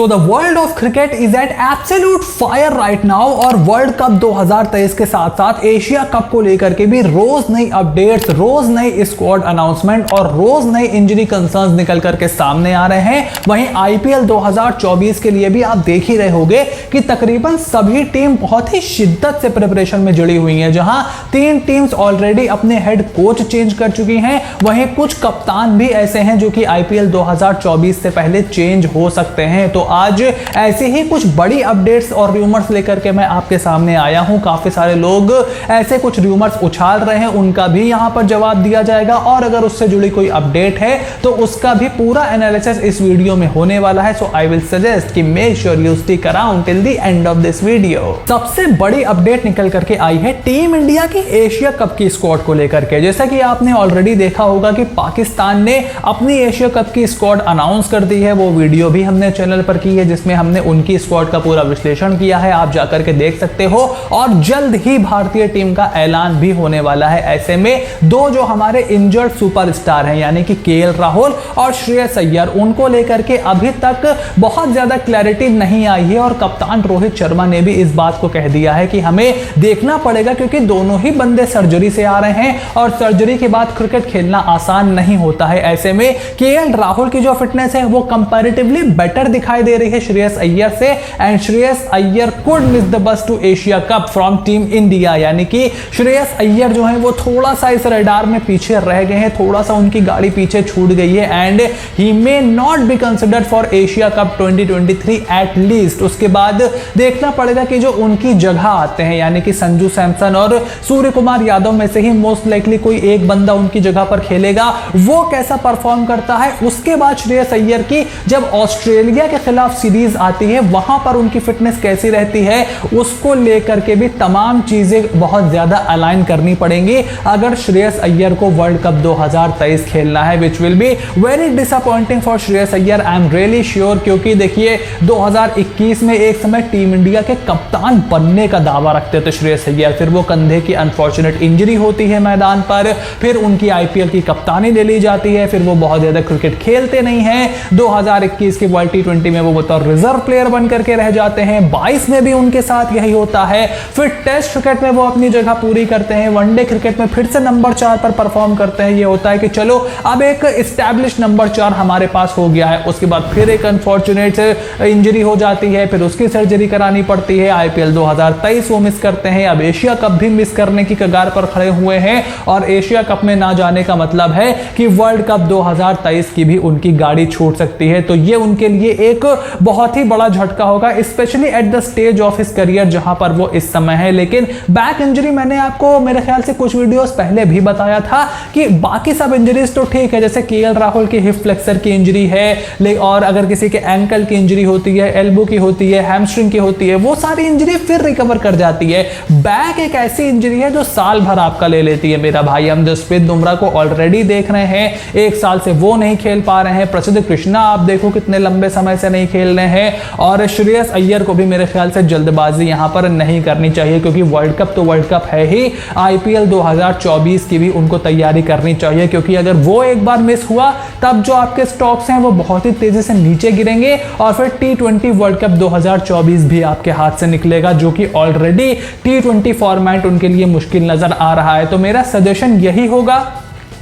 So the world of cricket is at absolute fire right now और world cup 2023 के साथ साथ Asia cup को लेकर के भी रोज नई अपडेट्स, रोज नई स्क्वाड अनाउंसमेंट और रोज नई इंजरी कंसर्न्स निकल करके सामने आ रहे हैं। वहीं आईपीएल 2024 के लिए भी आप देख ही रहे होंगे कि तकरीबन सभी टीम बहुत ही शिद्दत से प्रिपरेशन में जुड़ी हुई हैं, जहां 3 टीम्स ऑलरेडी अपने हेड कोच चेंज कर चुकी हैं। वहीं कुछ कप्तान भी ऐसे हैं जो कि आईपीएल 2024 से पहले चेंज हो सकते हैं। तो आज ऐसे ही कुछ बड़ी अपडेट्स और रूमर्स लेकर के मैं आपके सामने आया हूं। काफी सारे लोग ऐसे कुछ रूमर्स उछाल रहे हैं, उनका भी यहां पर जवाब दिया जाएगा और अगर उससे जुड़ी कोई अपडेट है तो उसका भी पूरा एनालिसिस इस वीडियो में होने वाला है। सो आई विल सजेस्ट कि make sure you stick around till the end of this video. सबसे बड़ी अपडेट निकल करके आई है टीम इंडिया की एशिया कप की स्क्वाड को लेकर के। जैसा कि आपने ऑलरेडी देखा होगा कि पाकिस्तान ने अपनी एशिया कप की स्क्वाड अनाउंस कर दी है। वो वीडियो भी हमने चैनल पर की है जिसमें हमने उनकी स्क्वाड का पूरा विश्लेषण किया है, आप जाकर के देख सकते हो। और जल्द ही भारतीय टीम का ऐलान भी होने वाला है। ऐसे में दो जो हमारे इंजर्ड सुपरस्टार हैं यानी कि केएल राहुल और श्रेयस अय्यर, उनको लेकर के अभी तक बहुत ज्यादा क्लैरिटी नहीं आई है और कप्तान रोहित शर्मा ने भी इस बात को कह दिया है कि हमें देखना पड़ेगा क्योंकि दोनों ही बंदे सर्जरी से आ रहे हैं और सर्जरी के बाद क्रिकेट खेलना आसान नहीं होता है। ऐसे में केएल राहुल की जो फिटनेस है वो कंपैरेटिवली बेटर दिखाई दे रही है श्रेयस अय्यर से and Shreyas Iyer could miss the bus to Asia Cup from team India. यानी कि श्रेयस अय्यर जो है वो थोड़ा सा इस रडार में पीछे रह गए हैं, थोड़ा सा उनकी गाड़ी पीछे छूट गई है and he may not be considered for Asia cup 2023 at least. उसके बाद देखना पड़ेगा कि जो उनकी जगह आते हैं यानी कि संजू सैमसन और सूर्य कुमार यादव में से ही मोस्ट लाइकली कोई एक बंदा उनकी जगह पर खेलेगा, वो कैसा परफॉर्म करता है। उसके बाद श्रेयस अय्यर की जब ऑस्ट्रेलिया के खिलाफ सीरीज आती है वहां पर उनकी फिटनेस कैसी रहती है, उसको लेकर के भी तमाम चीजें बहुत ज्यादा अलाइन करनी पड़ेंगी अगर श्रेयस अय्यर को वर्ल्ड कप 2023 खेलना है, which will be very disappointing for Shreyas Iyer. I am really sure, क्योंकि देखिए 2021 में एक समय टीम इंडिया के कप्तान बनने का दावा रखते थे श्रेयस अय्यर, फिर वो कंधे की अनफॉर्चुनेट इंजरी होती है मैदान पर, फिर उनकी आईपीएल की कप्तानी ले ली जाती है, फिर वो बहुत ज्यादा क्रिकेट खेलते नहीं हैं। 2021 के वर्ल्ड टी20 में वो बतौर रिजर्व प्लेयर बन करके रह जाते हैं, 22 में भी उनके साथ यही होता है। फिर टेस्ट क्रिकेट में वो अपनी जगह पूरी करते हैं, वनडे क्रिकेट में फिर से नंबर 4 पर परफॉर्म करते हैं। ये होता है कि चलो अब एक एस्टैब्लिश नंबर 4 हमारे पास हो गया है। उसके बाद फिर एक अनफॉर्चुनेट इंजरी हो जाती है, फिर उसकी सर्जरी करानी पड़ती है। आईपीएल 2023 वो मिस करते हैं, अब एशिया कप भी मिस करने की कगार पर खड़े हुए हैं और एशिया कप में ना जाने का मतलब है कि वर्ल्ड कप 2023 की भी उनकी गाड़ी छूट सकती है। तो ये उनके लिए एक बहुत ही बड़ा झटका होगा, specially at the stage of his career जहां पर वो इस समय है। लेकिन बैक इंजरी मैंने आपको मेरे ख्याल से कुछ वीडियोस पहले भी बताया था कि बाकी सब इंजरीज तो ठीक है, जैसे केएल राहुल की हिप फ्लेक्सर की इंजरी है और अगर किसी के एंकल की इंजरी होती है, एल्बो की होती है, हैमस्ट्रिंग की होती है, वो सारी इंजरी फिर रिकवर कर जाती है। बैक एक ऐसी इंजरी है जो साल भर आपका ले लेती है मेरा भाई। हम जसप्रीत बुमराह को ऑलरेडी देख रहे हैं, 1 साल से वो नहीं खेल पा रहे हैं। प्रसिद्ध कृष्णा आप देखो कितने लंबे समय से नहीं खेल रहे हैं और श्रेयस अय्यर को भी मेरे ख्याल से जल्दबाजी यहां पर नहीं करनी चाहिए क्योंकि वर्ल्ड कप तो वर्ल्ड कप है ही, आईपीएल 2024 की भी उनको तैयारी करनी चाहिए क्योंकि अगर वो एक बार मिस हुआ तब जो आपके स्टॉक्स हैं वो बहुत ही तेजी से नीचे गिरेंगे और फिर टी20 वर्ल्ड कप 2024 भी आपके हाथ से निकलेगा जो कि ऑलरेडी टी20 फॉर्मेट उनके लिए मुश्किल नजर आ रहा है। तो मेरा सजेशन यही होगा,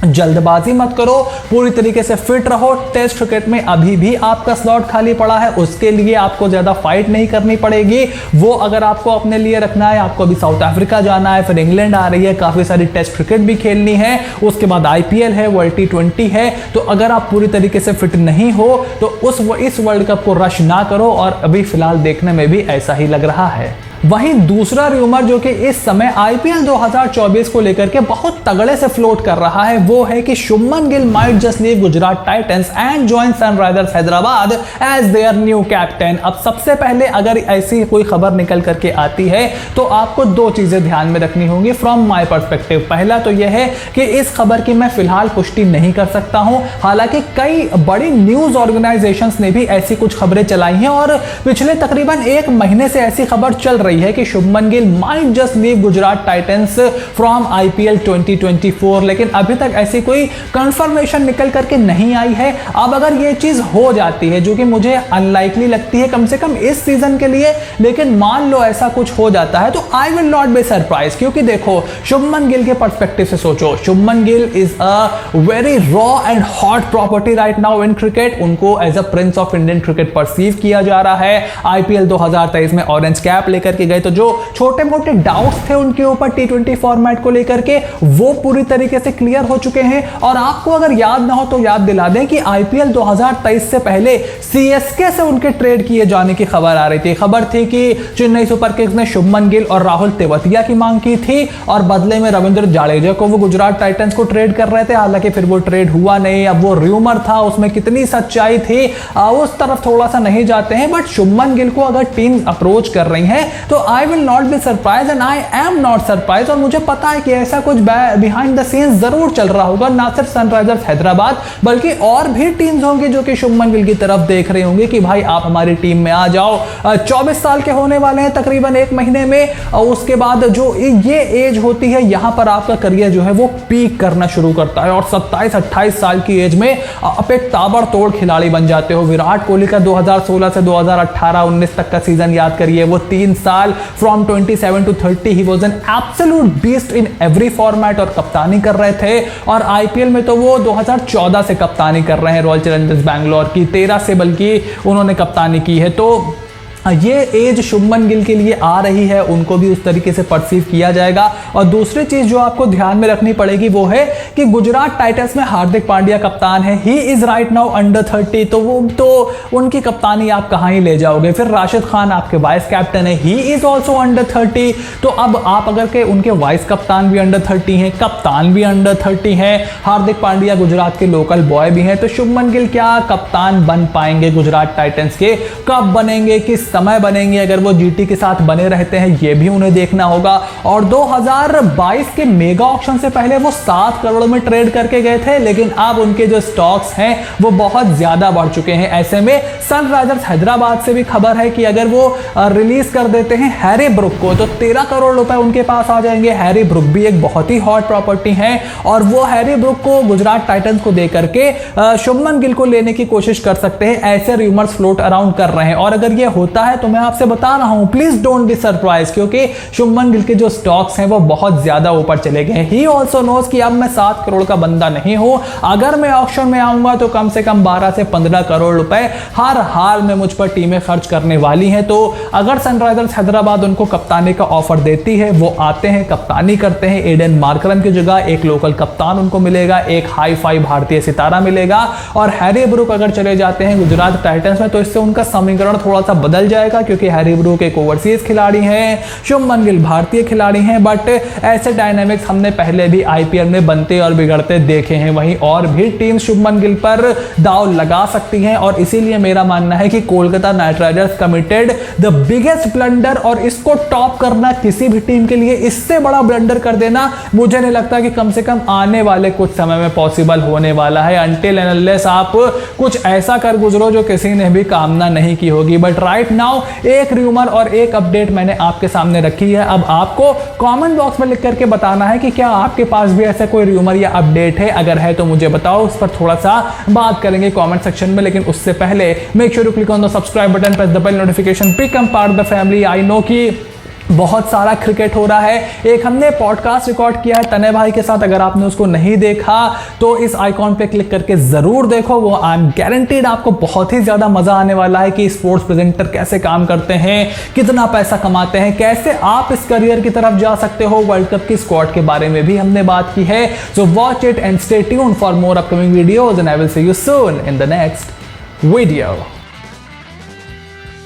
जल्दबाजी मत करो, पूरी तरीके से फिट रहो। टेस्ट क्रिकेट में अभी भी आपका स्लॉट खाली पड़ा है, उसके लिए आपको ज्यादा फाइट नहीं करनी पड़ेगी। वो अगर आपको अपने लिए रखना है, आपको अभी साउथ अफ्रीका जाना है, फिर इंग्लैंड आ रही है, काफी सारी टेस्ट क्रिकेट भी खेलनी है, उसके बाद आईपीएल है, वर्ल्ड टी20 है। तो अगर आप पूरी तरीके से फिट नहीं हो तो इस वर्ल्ड कप को रश ना करो और अभी फिलहाल देखने में भी ऐसा ही लग रहा है। वहीं दूसरा रूमर जो कि इस समय आईपीएल 2024 को लेकर के बहुत तगड़े से फ्लोट कर रहा है वो है कि Shubman Gill might just leave Gujarat Titans and join Sunrisers Hyderabad as their new captain. अब सबसे पहले अगर ऐसी कोई खबर निकल करके आती है तो आपको 2 चीजें ध्यान में रखनी होंगी फ्रॉम माय पर्सपेक्टिव। पहला तो यह है कि इस खबर की मैं फिलहाल पुष्टि नहीं कर सकता हूं, हालांकि कई बड़ी न्यूज ऑर्गेनाइजेशंस ने भी ऐसी कुछ खबरें चलाई हैं और पिछले तकरीबन 1 महीने से ऐसी खबर चल रही है कि Shubman Gill might just leave Gujarat Titans from IPL 2024, लेकिन अभी तक ऐसी कोई कंफर्मेशन निकल करके नहीं आई है। अब अगर ये चीज हो जाती है, जो कि मुझे अनलाइकली लगती है कम से कम इस सीजन के लिए, लेकिन मान लो ऐसा कुछ हो जाता है तो I will not be surprise, क्योंकि देखो शुभमन गिल के पर्सपेक्टिव से सोचो, Shubman Gill is a very raw and hot property right now in cricket. उनको as a prince of Indian cricket perceive किया जा रहा है। आईपीएल 2023 में ऑरेंज कैप लेकर के गए, तो जो छोटे मोटे डाउट्स थे उनके ऊपर टी20 फॉर्मेट को लेकर के, वो पूरी तरीके से क्लियर हो चुके हैं। और आपको अगर याद ना हो तो याद दिला दें कि आईपीएल 2023 से पहले सीएसके से उनके ट्रेड किए जाने की खबर आ रही थी। खबर थी कि चेन्नई सुपर किंग्स ने शुभमन गिल और राहुल तेवतिया की मांग की थी और बदले में रविंद्र जाडेजा को वो गुजरात टाइटंस को ट्रेड कर रहे थे। हालांकि फिर वो ट्रेड हुआ नहीं, अब वो र्यूमर था, उसमें कितनी सच्चाई थी उस तरफ थोड़ा सा नहीं जाते हैं। बट शुभमन गिल को अगर टीम अप्रोच कर रही है तो I will not be surprise and I am not surprise. और मुझे पता है कि ऐसा कुछ बिहाइंड द सीन्स जरूर चल रहा होगा, ना सिर्फ सनराइजर्स हैदराबाद बल्कि और भी टीम्स होंगी जो कि शुभमन गिल की तरफ देख रहे होंगे कि भाई आप हमारी टीम में आ जाओ। 24 साल के होने वाले हैं तकरीबन एक महीने में, और उसके बाद जो ये एज होती है यहां पर आपका करियर जो है वो पीक करना शुरू करता है और 27-28 साल की एज में आप एक ताबड़तोड़ खिलाड़ी बन जाते हो। विराट कोहली का 2016 से 2018-19 तक का सीजन याद करिए, वो 3 साल from 27 to 30 he was an absolute beast in every format और कप्तानी कर रहे थे। और आईपीएल में तो वो 2014 से कप्तानी कर रहे हैं रॉयल चैलेंजर्स बैंगलोर की, 13 से बल्कि उन्होंने कप्तानी की है। तो ये एज शुभमन गिल के लिए आ रही है, उनको भी उस तरीके से परसीव किया जाएगा। और दूसरी चीज जो आपको ध्यान में रखनी पड़ेगी वो है कि गुजरात टाइटंस में हार्दिक पांड्या कप्तान है, he is right now under 30, तो वो तो उनकी कप्तानी आप कहां ही ले जाओगे। फिर राशिद खान आपके वाइस कैप्टन है, ही इज ऑल्सो अंडर 30, तो अब आप अगर के उनके वाइस कप्तान भी अंडर 30 हैं, कप्तान भी अंडर 30 हैं, हार्दिक पांड्या गुजरात के लोकल बॉय भी हैं, तो शुभमन गिल क्या कप्तान बन पाएंगे गुजरात टाइटंस के? कब बनेंगे, किस समय बनेंगे? अगर वो जीटी के साथ बने रहते हैं ये भी उन्हें देखना होगा। और 2022 के मेगा ऑक्शन से पहले वो 7 करोड़ में ट्रेड करके गए थे, लेकिन अब उनके जो स्टॉक्स हैं वो बहुत ज्यादा बढ़ चुके हैं। ऐसे में सनराइजर्स हैदराबाद से भी खबर है कि अगर वो रिलीज कर देते हैं हैरी ब्रुक को तो 13 करोड़ रुपए उनके पास आ जाएंगे। हैरी ब्रुक भी एक बहुत ही हॉट प्रॉपर्टी है और वो हैरी ब्रुक को गुजरात टाइटंस को देकर के शुभमन गिल को लेने की कोशिश कर सकते हैं, ऐसे रूमर्स फ्लोट अराउंड कर रहे हैं। और अगर ये होता है तो मैं आपसे बता रहा हूं प्लीज डोंट बी सरप्राइज, क्योंकि शुभमन गिल के जो स्टॉक्स हैं वो बहुत ज्यादा ऊपर चले गए हैं। ही ऑल्सो नोज कि अब मैं 7 करोड़ का बंदा नहीं हूं, अगर मैं ऑक्शन में आऊंगा तो कम से कम 12 से 15 करोड़ रुपए हर हाल में मुझ पर टीमें खर्च करने वाली हैं। तो अगर सनराइजर्स हैदराबाद उनको कप्तानी का ऑफर देती है, वो आते हैं, कप्तानी करते हैं, एडन मार्करम की जगह एक लोकल कप्तान उनको मिलेगा, एक हाई फाई भारतीय सितारा मिलेगा। और हैरी ब्रुक अगर चले जाते हैं गुजरात टाइटंस में तो इससे उनका समीकरण थोड़ा सा बदल जाएगा, क्योंकि हैरी ब्रुक एक ओवरसीज खिलाड़ी हैं, शुभमन गिल भारतीय खिलाड़ी हैं। बट ऐसे डायनामिक्स हमने पहले भी आईपीएल में बनते और बिगड़ते देखे हैं। वहीं और भी टीम शुभमन गिल पर दाव लगा सकती हैं और इसीलिए मेरा मानना है कि Kolkata night Riders committed the biggest blunder, और इसको टॉप करना किसी भी टीम के लिए, इससे बड़ा ब्लंडर कर देना मुझे नहीं लगता कि कम से कम आने वाले कुछ समय में पॉसिबल होने वाला है, अनटिल एंड अनलेस आप कुछ ऐसा कर गुजरो जो किसी ने भी कामना नहीं की होगी। बट राइट नाउ एक र्यूमर और एक अपडेट मैंने आपके सामने रखी है। अब आपको कमेंट बॉक्स में लिख करके बताना है कि क्या आपके पास भी ऐसा कोई र्यूमर या अपडेट है, अगर है तो मुझे बताओ, उस पर थोड़ा सा बात करेंगे कमेंट सेक्शन में। लेकिन उससे पहले make sure to click on the subscribe button, press the bell notification, become part of the family. I know कि बहुत सारा क्रिकेट हो रहा है। एक हमने पॉडकास्ट रिकॉर्ड किया है तनय भाई के साथ, अगर आपने उसको नहीं देखा तो इस आइकॉन पे क्लिक करके जरूर देखो। वो आई एम गारंटीड आपको बहुत ही ज्यादा मजा आने वाला है कि स्पोर्ट्स प्रेजेंटर कैसे काम करते हैं, कितना पैसा कमाते हैं, कैसे आप इस करियर की तरफ जा सकते हो। वर्ल्ड कप की स्क्वाड के बारे में भी हमने बात की है। So watch it and stay tuned for more upcoming videos and I will see you soon in the next video.